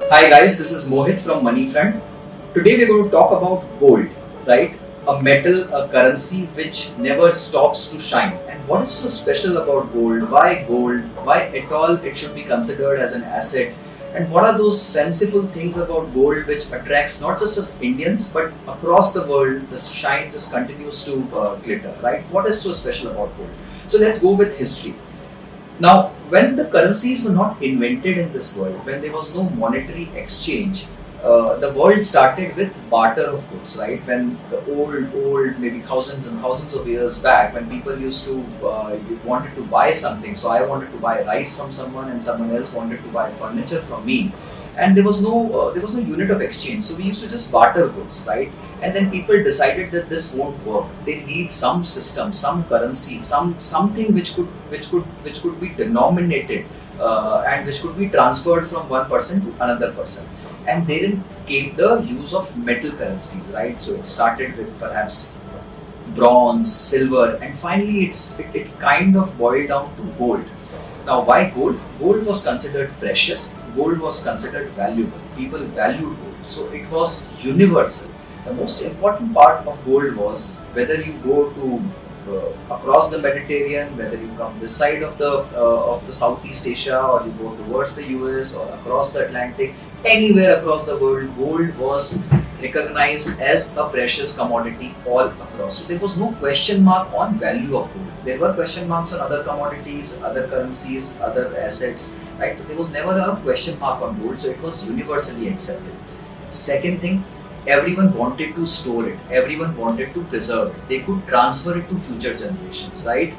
Hi guys, this is Mohit from Moneyfront. Today we're going to talk about gold, right? A metal, a currency which never stops to shine. And what is so special about gold? Why gold? Why at all it should be considered as an asset? And what are those fanciful things about gold which attracts not just us Indians but across the world? The shine just continues to glitter, right? What is so special about gold? So let's go with history. Now, when the currencies were not invented in this world, when there was no monetary exchange, the world started with barter of goods, right? When the old, maybe thousands and thousands of years back, when people used to, you wanted to buy something, so I wanted to buy rice from someone and someone else wanted to buy furniture from me. And there was no unit of exchange, so we used to just barter goods, right? And then people decided that this won't work. They need some system, some currency, something which could be denominated and which could be transferred from one person to another person. And therein came the use of metal currencies, right? So it started with perhaps bronze, silver, and finally it kind of boiled down to gold. Now, why gold? Gold was considered precious. Gold was considered valuable. People valued gold. So it was universal. The most important part of gold was whether you go to across the Mediterranean, whether you come this side of the Southeast Asia, or you go towards the US or across the Atlantic, anywhere across the world, gold was recognized as a precious commodity all across. So there was no question mark on value of gold. There were question marks on other commodities, other currencies, other assets, right? But there was never a question mark on gold, so it was universally accepted. Second thing, everyone wanted to store it, everyone wanted to preserve it. They could transfer it to future generations, right?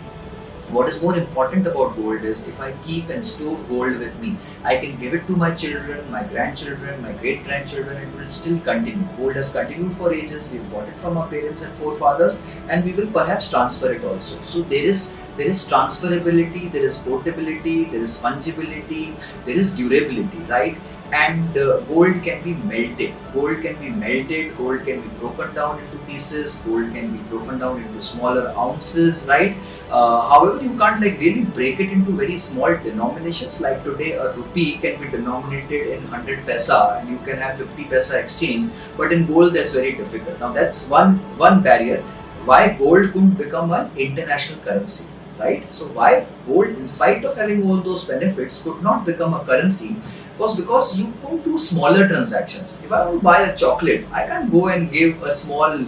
What is more important about gold is if I keep and store gold with me, I can give it to my children, my grandchildren, my great grandchildren, it will still continue. Gold has continued for ages, we've bought it from our parents and forefathers, and we will perhaps transfer it also. So there is transferability, there is portability, there is fungibility, there is durability, right? And gold can be melted. Gold can be melted, gold can be broken down into pieces, gold can be broken down into smaller ounces, right? However, you can't like really break it into very small denominations. Like today, a rupee can be denominated in 100 paisa and you can have 50 paisa exchange, but in gold that's very difficult. Now that's one barrier why gold couldn't become an international currency, right? So why gold, in spite of having all those benefits, could not become a currency was because you could do smaller transactions. If I want to buy a chocolate, I can't go and give a small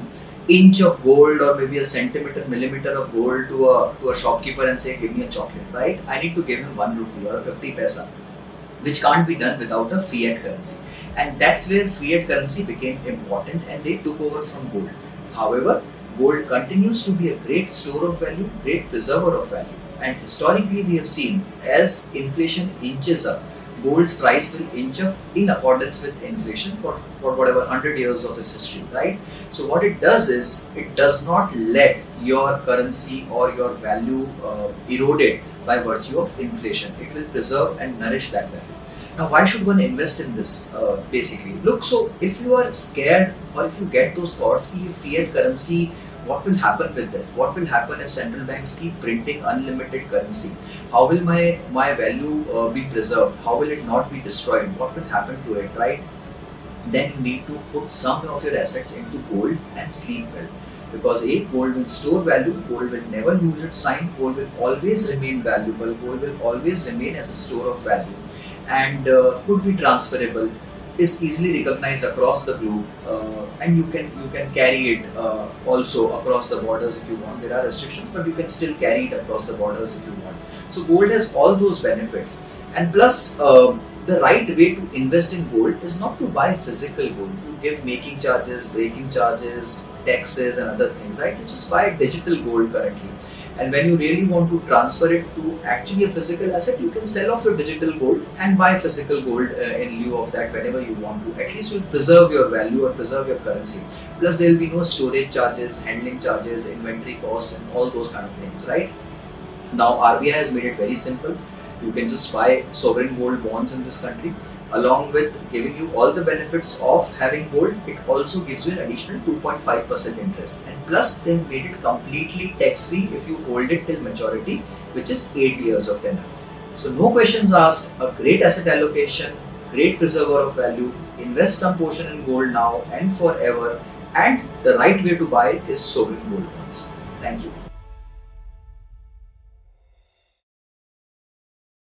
inch of gold or maybe a centimeter, millimeter of gold to a shopkeeper and say, give me a chocolate, right? I need to give him 1 rupee or 50 paisa, which can't be done without a fiat currency. And that's where fiat currency became important and they took over from gold. However, gold continues to be a great store of value, great preserver of value. And historically, we have seen as inflation inches up, gold's price will inch up in accordance with inflation for whatever 100 years of its history, right? So what it does is, it does not let your currency or your value eroded by virtue of inflation. It will preserve and nourish that value. Now, why should one invest in this basically? Look, so if you are scared or if you get those thoughts, fiat currency, what will happen with that? What will happen if central banks keep printing unlimited currency? How will my value be preserved? How will it not be destroyed? What will happen to it, right? Then you need to put some of your assets into gold and sleep well. Because gold will store value, gold will never lose its shine, gold will always remain valuable, gold will always remain as a store of value, and could be transferable, is easily recognized across the globe, and you can carry it also across the borders if you want. There are restrictions, but you can still carry it across the borders if you want. So gold has all those benefits, and plus the right way to invest in gold is not to buy physical gold. You give making charges, breaking charges, taxes, and other things, right? You just buy digital gold currently. And when you really want to transfer it to actually a physical asset, you can sell off your digital gold and buy physical gold in lieu of that whenever you want to. At least you'll preserve your value or preserve your currency. Plus there will be no storage charges, handling charges, inventory costs, and all those kind of things, right? Now RBI has made it very simple. You can just buy sovereign gold bonds in this country. Along with giving you all the benefits of having gold, it also gives you an additional 2.5% interest. And plus, they made it completely tax-free if you hold it till maturity, which is 8 years of tenure. So no questions asked, a great asset allocation, great preserver of value. Invest some portion in gold now and forever. And the right way to buy is sovereign gold bonds. Thank you.